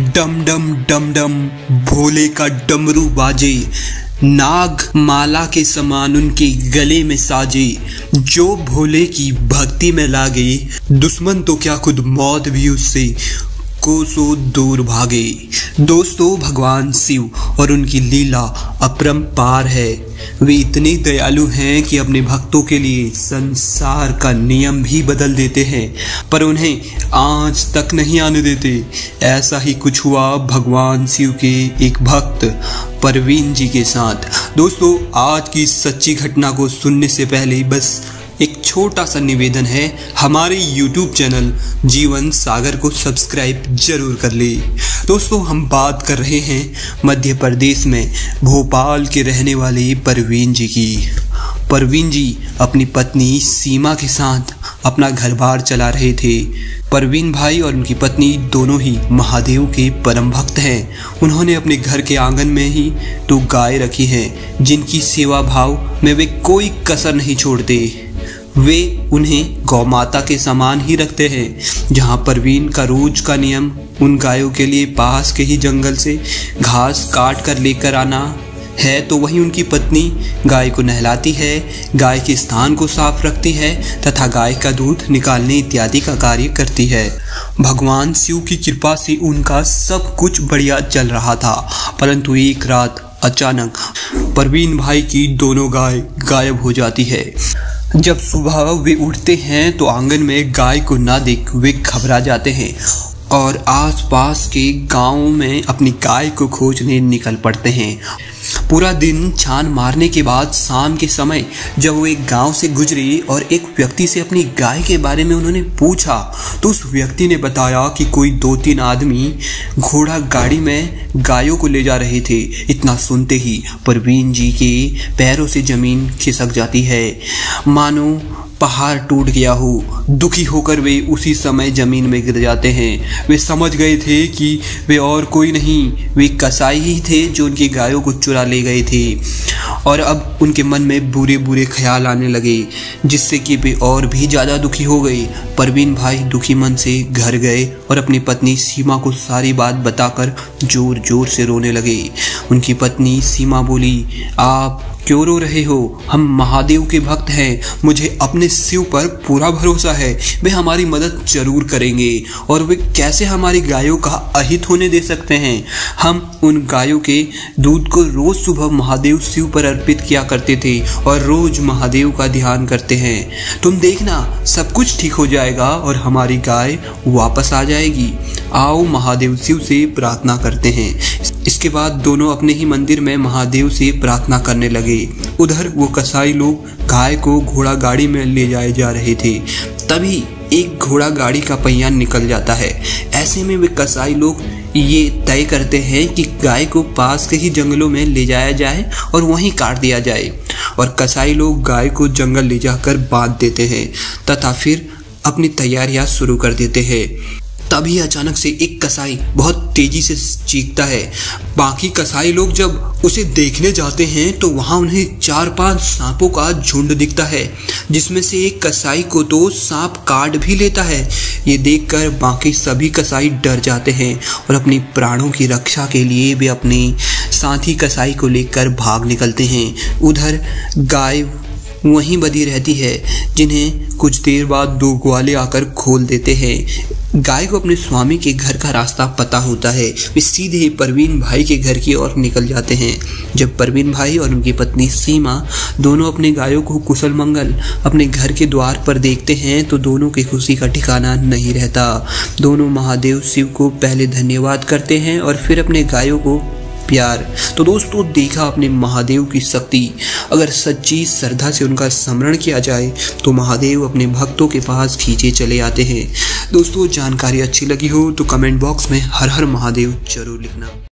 डम डम डम डम भोले का डमरू बाजे, नाग माला के समान उनके गले में साजे। जो भोले की भक्ति में लागे, दुश्मन तो क्या खुद मौत भी उससे कोसों दूर भागे। दोस्तों, भगवान शिव और उनकी लीला अपरंपार है। वे इतने दयालु हैं कि अपने भक्तों के लिए संसार का नियम भी बदल देते हैं, पर उन्हें आंच तक नहीं आने देते। ऐसा ही कुछ हुआ भगवान शिव के एक भक्त परवीन जी के साथ। दोस्तों, आज की सच्ची घटना को सुनने से पहले बस एक छोटा सा निवेदन है, हमारे YouTube चैनल जीवन सागर को सब्सक्राइब जरूर कर ले। दोस्तों, हम बात कर रहे हैं मध्य प्रदेश में भोपाल के रहने वाले परवीन जी की। परवीन जी अपनी पत्नी सीमा के साथ अपना घर बार चला रहे थे। परवीन भाई और उनकी पत्नी दोनों ही महादेव के परम भक्त हैं। उन्होंने अपने घर के आंगन में ही 2 गाय रखी हैं, जिनकी सेवा भाव में वे कोई कसर नहीं छोड़ते। वे उन्हें गौ माता के समान ही रखते हैं। जहां परवीन का रोज का नियम उन गायों के लिए पास के ही जंगल से घास काट कर लेकर आना है, तो वहीं उनकी पत्नी गाय को नहलाती है, गाय के स्थान को साफ रखती है तथा गाय का दूध निकालने इत्यादि का कार्य करती है। भगवान शिव की कृपा से उनका सब कुछ बढ़िया चल रहा था, परंतु एक रात अचानक परवीन भाई की दोनों गाय गायब हो जाती है। जब सुबह वे उठते हैं तो आंगन में गाय को ना देख वे घबरा जाते हैं और आसपास के गांव में अपनी गाय को खोजने निकल पड़ते हैं। पूरा दिन छान मारने के बाद शाम के समय जब वो एक गांव से गुजरे और एक व्यक्ति से अपनी गाय के बारे में उन्होंने पूछा, तो उस व्यक्ति ने बताया कि कोई 2-3 आदमी घोड़ा गाड़ी में गायों को ले जा रहे थे। इतना सुनते ही परवीन जी के पैरों से जमीन खिसक जाती है, मानो पहाड़ टूट गया हो। दुखी होकर वे उसी समय जमीन में गिर जाते हैं। वे समझ गए थे कि वे और कोई नहीं, वे कसाई ही थे जो उनकी गायों को चुरा ले गए थे। और अब उनके मन में बुरे बुरे ख्याल आने लगे, जिससे कि वे और भी ज़्यादा दुखी हो गए। परवीन भाई दुखी मन से घर गए और अपनी पत्नी सीमा को सारी बात बताकर जोर जोर से रोने लगे। उनकी पत्नी सीमा बोली, आप क्यों रो रहे हो? हम महादेव के भक्त हैं, मुझे अपने शिव पर पूरा भरोसा है, वे हमारी मदद जरूर करेंगे। और वे कैसे हमारी गायों का अहित होने दे सकते हैं? हम उन गायों के दूध को रोज सुबह महादेव शिव पर अर्पित किया करते थे और रोज महादेव का ध्यान करते हैं। तुम देखना, सब कुछ ठीक हो जाएगा और हमारी गाय वापस आ जाएगी। आओ महादेव शिव से प्रार्थना करते हैं। इसके बाद दोनों अपने ही मंदिर में महादेव से प्रार्थना करने लगे। उधर वो कसाई लोग गाय को घोड़ा गाड़ी में ले जाए जा रहे थे। तभी एक घोड़ा गाड़ी का पहिया निकल जाता है। ऐसे में वे कसाई लोग ये तय करते हैं कि गाय को पास के ही जंगलों में ले जाया जाए और वहीं काट दिया जाए। और कसाई लोग गाय को जंगल ले जाकर बांध देते हैं तथा फिर अपनी तैयारियां शुरू कर देते हैं। तभी अचानक से एक कसाई बहुत तेजी से चीखता है। बाकी कसाई लोग जब उसे देखने जाते हैं तो वहां उन्हें 4-5 सांपों का झुंड दिखता है, जिसमें से एक कसाई को तो सांप काट भी लेता है। ये देखकर बाकी सभी कसाई डर जाते हैं और अपनी प्राणों की रक्षा के लिए वे अपने साथी कसाई को लेकर भाग निकलते हैं। उधर गाय वहीं बंधी रहती है, जिन्हें कुछ देर बाद 2 ग्वाले आकर खोल देते हैं। गाय को अपने स्वामी के घर का रास्ता पता होता है। वे सीधे परवीन भाई के घर की ओर निकल जाते हैं। जब परवीन भाई और उनकी पत्नी सीमा दोनों अपने गायों को कुशल मंगल अपने घर के द्वार पर देखते हैं तो दोनों की खुशी का ठिकाना नहीं रहता। दोनों महादेव शिव को पहले धन्यवाद करते हैं और फिर अपने गायों को प्यार। तो दोस्तों, देखा अपने महादेव की शक्ति। अगर सच्ची श्रद्धा से उनका स्मरण किया जाए तो महादेव अपने भक्तों के पास खींचे चले आते हैं। दोस्तों, जानकारी अच्छी लगी हो तो कमेंट बॉक्स में हर हर महादेव जरूर लिखना।